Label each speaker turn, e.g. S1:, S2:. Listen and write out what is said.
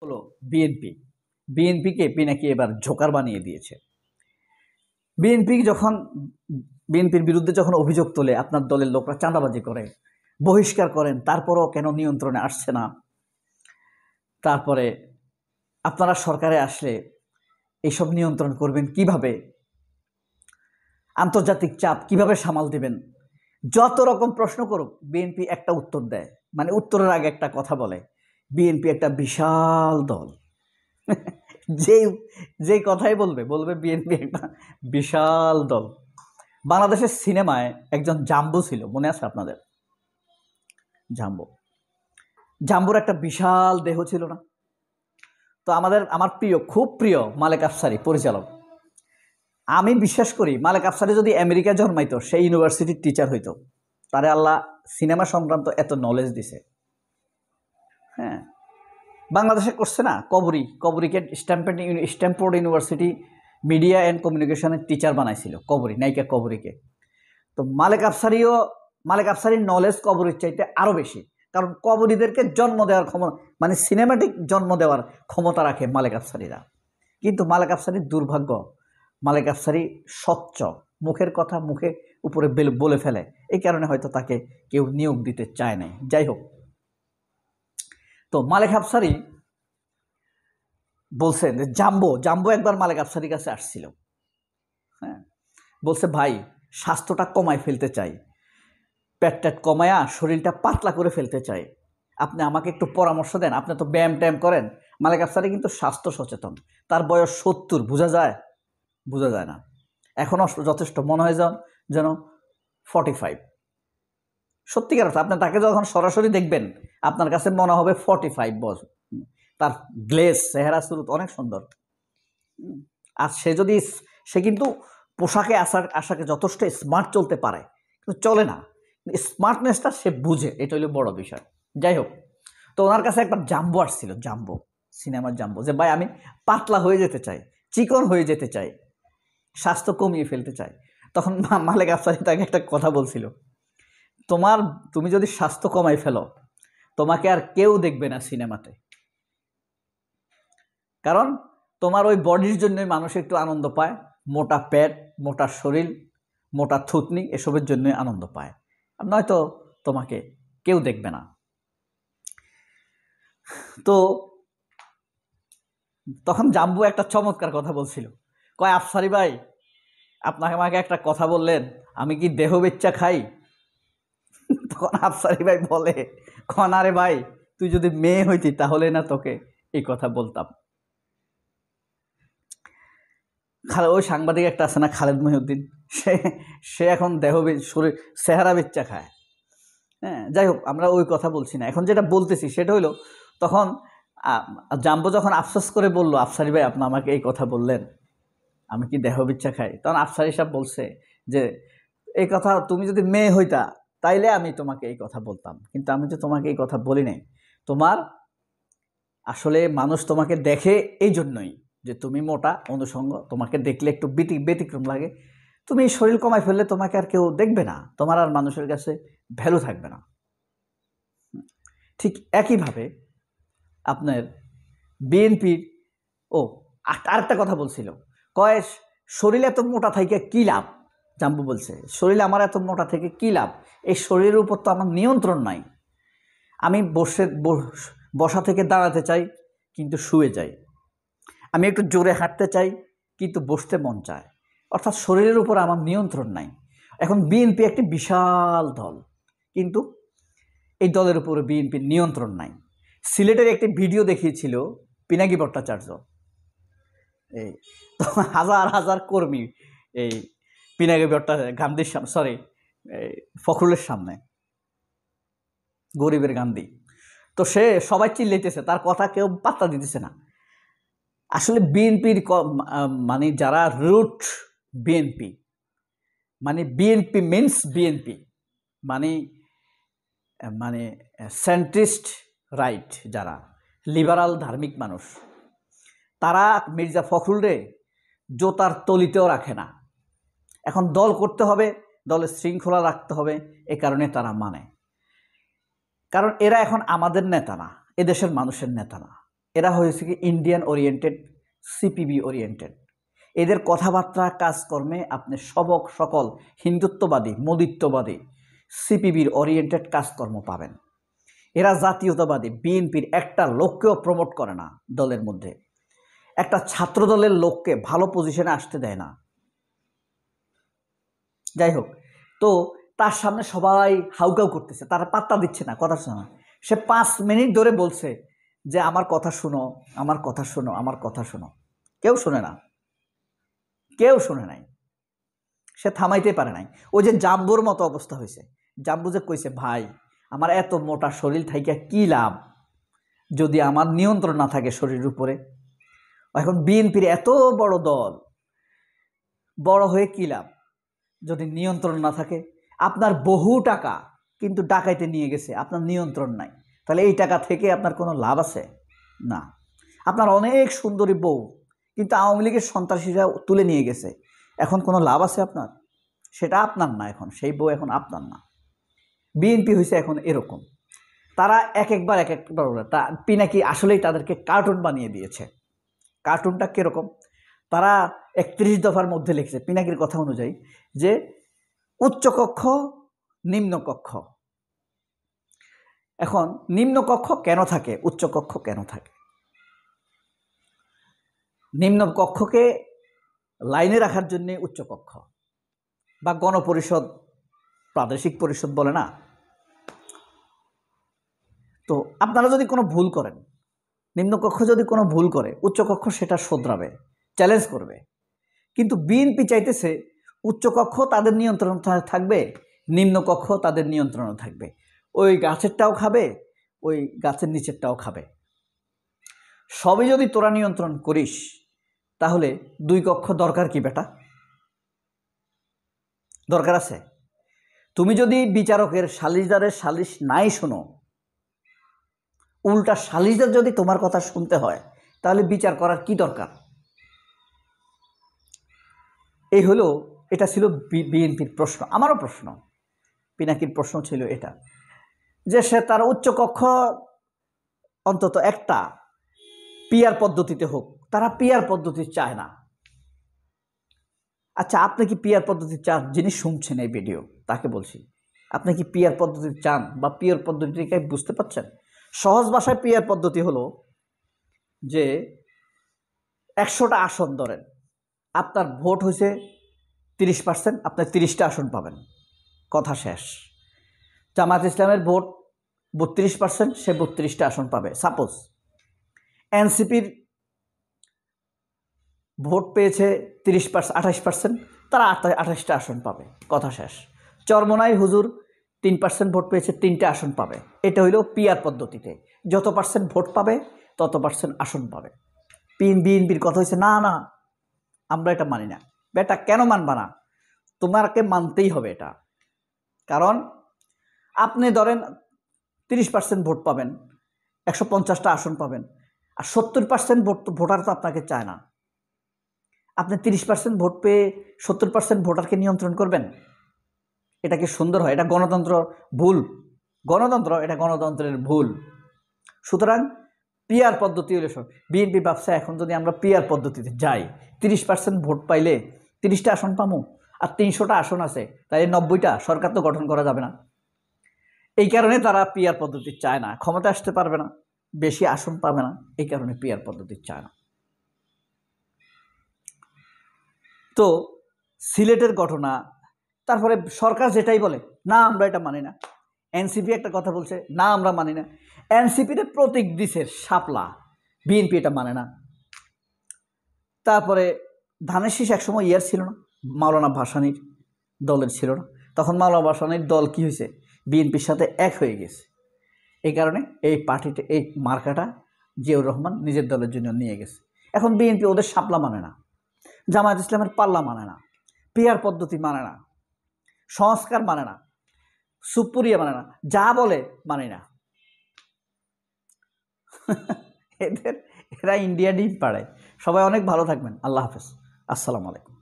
S1: হলো বিএনপি। বিএনপিকে পিনাকি এবার জোকার বানিয়ে দিয়েছে। বিএনপির বিরুদ্ধে যখন অভিযোগ তোলে, আপনার দলের লোকরা চাঁদাবাজি করে, বহিষ্কার করেন, তারপরও কেন নিয়ন্ত্রণে আসছে না? তারপরে আপনারা সরকারে আসলে এইসব নিয়ন্ত্রণ করবেন কিভাবে? আন্তর্জাতিক চাপ কিভাবে সামাল দেবেন? যত রকম প্রশ্ন করুক, বিএনপি একটা উত্তর দেয়, মানে উত্তরের আগে একটা কথা বলে, বিএনপি একটা বিশাল দল। যেই কথাই বলবে বিএনপি একটা বিশাল দল। বাংলাদেশের সিনেমায় একজন জাম্বো ছিল, মনে আছে আপনাদের? জাম্বোর একটা বিশাল দেহ ছিল না? তো আমার খুব প্রিয় মালেক আফসারী পরিচালক। আমি বিশ্বাস করি মালেক আফসারী যদি আমেরিকা জন্মাইতো, সেই ইউনিভার্সিটির টিচার হইতো। তারে আল্লাহ সিনেমা সংক্রান্ত এত নলেজ দিছে। হ্যাঁ, বাংলাদেশে করছে না, কবরীকে স্ট্যামফোর্ড ইউনিভার্সিটি মিডিয়া অ্যান্ড কমিউনিকেশনের টিচার বানাইছিল নায়িকা কবরীকে। তো মালেক আফসারীর নলেজ কবরীর চাইতে আরও বেশি, কারণ কবরীদেরকে জন্ম দেওয়ার ক্ষমতা, মানে সিনেমাটিক জন্ম দেওয়ার ক্ষমতা রাখে মালেক আফসারীরা। কিন্তু মালেক আফসারীর দুর্ভাগ্য, মালেক আফসারী স্বচ্ছ, মুখের কথা মুখে উপরে বলে ফেলে, এই কারণে হয়তো তাকে কেউ নিয়োগ দিতে চায় নাই। যাই হোক, তো মালেক আফসারী বলছেন যে জাম্বো একবার মালেক আফসারীর কাছে আসছিল। হ্যাঁ, বলছে ভাই, স্বাস্থ্যটা কমায় ফেলতে চাই, পেট কমায়া শরীরটা পাতলা করে ফেলতে চাই, আপনি আমাকে একটু পরামর্শ দেন। আপনি তো ব্যায়াম ট্যায়াম করেন। মালেক আফসারী কিন্তু স্বাস্থ্য সচেতন। তার বয়স 70, বোঝা যায় না, এখনও যথেষ্ট, মনে হয় যেন 45। সত্যিকার অর্থ, আপনি তাকে যখন সরাসরি দেখবেন আপনার কাছে মনে হবে 45 বছর। তার গ্লেজ, চেহারা, সুরত অনেক সুন্দর। আর সে কিন্তু পোশাকে আশাকে যথেষ্ট স্মার্ট চলতে পারে, কিন্তু চলে না, স্মার্টনেসটা সে বুঝে, এটা হলো বড় বিষয়। যাই হোক, তো ওনার কাছে একবার জাম্বো আসছিল, সিনেমার জাম্বো, যে ভাই আমি পাতলা হয়ে যেতে চাই, চিকন হয়ে যেতে চাই, স্বাস্থ্য কমিয়ে ফেলতে চাই। তখন মালেক আফসারী তাকে একটা কথা বলছিল, তুমি যদি স্বাস্থ্য কমাই ফেলো, তোমাকে আর কেউ দেখবে না সিনেমাতে, কারণ তোমার ওই বডির জন্যই মানুষ একটু আনন্দ পায়, মোটা পেট, মোটা শরীর, মোটা থুতনি, এসবের জন্যই আনন্দ পায়, আর নয়তো তোমাকে কেউ দেখবে না। তো তখন জাম্বু একটা চমৎকার কথা বলছিল, কয় আফসারী ভাই, আপনাকে আমাকে একটা কথা বললেন, আমি কি দেহ বেচ্চা খাই? তখন আফসারী ভাই বলে, আরে ভাই, তুই যদি মেয়ে হইতি তাহলে না তোকে এই কথা বলতাম। ওই সাংবাদিক একটা আছে না, খালেদ মহিউদ্দিন, সে এখন শরীর চেহারা বেচ্চা খায়। হ্যাঁ, যাই হোক, আমরা ওই কথা বলছি না। এখন যেটা বলতেছি সেটা হইলো, তখন জাম্বো যখন আফসোস করে বলল, আফসারী ভাই, আপনি আমাকে এই কথা বললেন, আমি কি দেহ বেচ্চা খাই? তখন আফসারী সাহেব বলছে যে, এই কথা তুমি যদি মেয়ে হইতা তাইলে আমি তোমাকে এই কথা বলতাম, কিন্তু আমি তো তোমাকে এই কথা বলি নাই। তোমার আসলে মানুষ তোমাকে দেখে এই জন্যই যে তুমি মোটা, অনুষঙ্গ, তোমাকে দেখলে একটু ব্যতিক্রম লাগে। তুমি শরীর কমাই ফেললে তোমাকে আর কেউ দেখবে না, তোমার আর মানুষের কাছে ভ্যালু থাকবে না। ঠিক একইভাবে আপনার বিএনপির আরেকটা কথা বলছিল, কয় শরীর এত মোটা থেকে কী লাভ? জাম্বু বলছে, শরীর আমার এত মোটা থেকে কী লাভ? এই শরীরের উপর তো আমার নিয়ন্ত্রণ নাই। আমি বসা থেকে দাঁড়াতে চাই কিন্তু শুয়ে যাই, আমি একটু জোরে হাঁটতে চাই কিন্তু বসতে মন চায়, অর্থাৎ শরীরের উপর আমার নিয়ন্ত্রণ নাই। এখন বিএনপি একটি বিশাল দল, কিন্তু এই দলের উপরে বিএনপির নিয়ন্ত্রণ নাই। সিলেটের একটি ভিডিও দেখিয়েছিল পিনাকি ভট্টাচার্য, এই তো হাজার হাজার কর্মী এই পিনাকি গান্ধীর সামনে, ফখরুলের সামনে, গরিবের গান্ধী। তো সে সবাই চিল্লাইতেছে, তার কথা কেউ পাত্তা দিতেছে না। আসলে বিএনপির মানে যারা রুট বিএনপি, মানে বিএনপি মিন্স বিএনপি মানে সেন্ট্রিস্ট রাইট, যারা লিবারাল ধার্মিক মানুষ, তারা মির্জা ফখরুলরে জোতার তলিতেও রাখে না। এখন দল করতে হবে, দলের শৃঙ্খলা রাখতে হবে, এ কারণে তারা মানে, কারণ এরা এখন আমাদের নেতা না, এদেশের মানুষের নেতা না। এরা হয়েছে কি ইন্ডিয়ান ওরিয়েন্টেড, সিপিবি ওরিয়েন্টেড। এদের কথাবার্তা কাজকর্মে আপনি সকল হিন্দুত্ববাদী, মোদিত্ববাদী, সিপিবির ওরিয়েন্টেড কাজকর্ম পাবেন। এরা জাতীয়তাবাদী, বিএনপির একটা লোককেও প্রমোট করে না দলের মধ্যে, একটা ছাত্র দলের লোককে ভালো পজিশনে আসতে দেয় না। যাই হোক, তো তার সামনে সবাই হাউকাউ করতেছে, তারা পাত্তা দিচ্ছে না, কথা শোনা। সে 5 মিনিট ধরে বলছে যে আমার কথা শুনো, আমার কথা শুনো, আমার কথা শুনো। কেউ শুনে না, কেউ শুনে নাই। সে থামাইতে পারে নাই। ওই যে জাম্বুর মতো অবস্থা হয়েছে। জাম্বু যে কইছে, ভাই আমার এত মোটা শরীর থাইকা কি লাভ যদি আমার নিয়ন্ত্রণ না থাকে শরীরের উপরে। এখন বিএনপির এত বড় দল, বড় হয়ে কি লাভ যদি নিয়ন্ত্রণ না থাকে। আপনার বহু টাকা কিন্তু ডাকাইতে নিয়ে গেছে, আপনার নিয়ন্ত্রণ নাই, তাহলে এই টাকা থেকে আপনার কোনো লাভ আছে না। আপনার অনেক সুন্দরী বউ কিন্তু আওয়ামী লীগের সন্ত্রাসীরা তুলে নিয়ে গেছে, এখন কোনো লাভ আছে আপনার? সেটা আপনার না, এখন সেই বউ এখন আপনার না। বিএনপি হয়েছে এখন এরকম, তারা এক একবার পিনাকি আসলেই তাদেরকে কার্টুন বানিয়ে দিয়েছে। কার্টুনটা কীরকম? তারা 31 দফার মধ্যে লিখছে পিনাকির কথা অনুযায়ী যে উচ্চকক্ষ নিম্নকক্ষ। এখন নিম্নকক্ষ কেন থাকে, উচ্চকক্ষ কেন থাকে? নিম্নকক্ষকে লাইনে রাখার জন্য উচ্চকক্ষ বা গণপরিষদ, প্রাদেশিক পরিষদ বলে না। তো আপনারা যদি কোনো ভুল করেন, নিম্নকক্ষ যদি কোনো ভুল করে, উচ্চকক্ষ সেটা শোধরাবে, চ্যালেঞ্জ করবে। কিন্তু বিএনপি চাইতেছে উচ্চকক্ষ তাদের নিয়ন্ত্রণ থাকবে, নিম্নকক্ষ তাদের নিয়ন্ত্রণে থাকবে। ওই গাছেরটাও খাবে, ওই গাছের নিচেরটাও খাবে। সবই যদি তোরা নিয়ন্ত্রণ করিস তাহলে 2 কক্ষ দরকার কি বেটা? দরকার আছে? তুমি যদি বিচারকের, সালিশদারের সালিশ নাই শোনো, উল্টা সালিশদার যদি তোমার কথা শুনতে হয়, তাহলে বিচার করার কি দরকার? এই হলো, এটা ছিল বিএনপির প্রশ্ন, আমারও প্রশ্ন, পিনাকির প্রশ্ন ছিল এটা, যে সে তার উচ্চকক্ষ অন্তত একটা পিআর পদ্ধতিতে হোক। তারা পিআর পদ্ধতি চায় না। আচ্ছা, আপনি কি পিআর পদ্ধতি চান? যিনি শুনছেন এই ভিডিও তাকে বলছি, আপনি কি পিআর পদ্ধতি চান বা পিআর পদ্ধতিকে বুঝতে পারছেন? সহজ ভাষায় পিআর পদ্ধতি হলো যে 100টা আসন ধরেন, আপনার ভোট হয়েছে 30%, আপনি 30টা আসন পাবেন, কথা শেষ। জামায়াত ইসলামের ভোট 32%, সে 32টা আসন পাবে সাপোজ। এনসিপির ভোট পেয়েছে 28%, তারা 28টা আসন পাবে, কথা শেষ। চরমোনাই হুজুর 3% ভোট পেয়েছে, 3টে আসন পাবে। এটা হইল পিআর পদ্ধতিতে, যত পার্সেন্ট ভোট পাবে তত পার্সেন্ট আসন পাবে। বিএনপির কথা হয়েছে না না, আমরা এটা মানি না। বেটা কেন মানবা না? তোমাকে মানতেই হবে এটা। কারণ আপনি ধরেন 30% ভোট পাবেন, 150টা আসন পাবেন, আর 70% ভোটার তো আপনাকে চায় না। আপনি 30% ভোট পেয়ে 70% ভোটারকে নিয়ন্ত্রণ করবেন? এটা কি সুন্দর হয়? এটা গণতন্ত্র ভুল, গণতন্ত্র এটা গণতন্ত্রের ভুল। সুতরাং পিআর পদ্ধতি হলে বিএনপি ভাবছে এখন যদি আমরা পিআর পদ্ধতিতে যাই, 30% ভোট পাইলে 30টা আসন পাবো, আর 300টা আসন আছে, তাই 90টা, সরকার তো গঠন করা যাবে না। এই কারণে তারা পিআর পদ্ধতি চায় না, ক্ষমতা আসতে পারবে না, বেশি আসন পাবে না, এই কারণে পিআর পদ্ধতি চায় না। তো সিলেটের ঘটনা, তারপরে সরকার যেটাই বলে না আমরা এটা মানি না। এনসিপি একটা কথা বলছে, না আমরা মানি না। এনসিপিতে প্রতীক দিছে শাপলা, বিএনপি এটা মানে না। তারপরে ধানের শীষ একসময় ইয়ার ছিল না, মাওলানা ভাসানীর দলের ছিল না, তখন মাওলানা ভাসানীর দল কি হয়েছে, বিএনপির সাথে এক হয়ে গেছে। এই কারণে এই পার্টিতে এই মার্কাটা জিয়াউর রহমান নিজের দলের জন্য নিয়ে গেছে। এখন বিএনপি ওদের শাপলা মানে না, জামায়াত ইসলামের পাল্লা মানে না, পিআর পদ্ধতি মানে না, সংস্কার মানে না, সুপুরিয়া মানে না, যা বলে মানে না। এরা ইন্ডিয়া ডিম পাড়ায়। সবাই অনেক ভালো থাকবেন। আল্লাহ হাফেজ, আসসালামু আলাইকুম।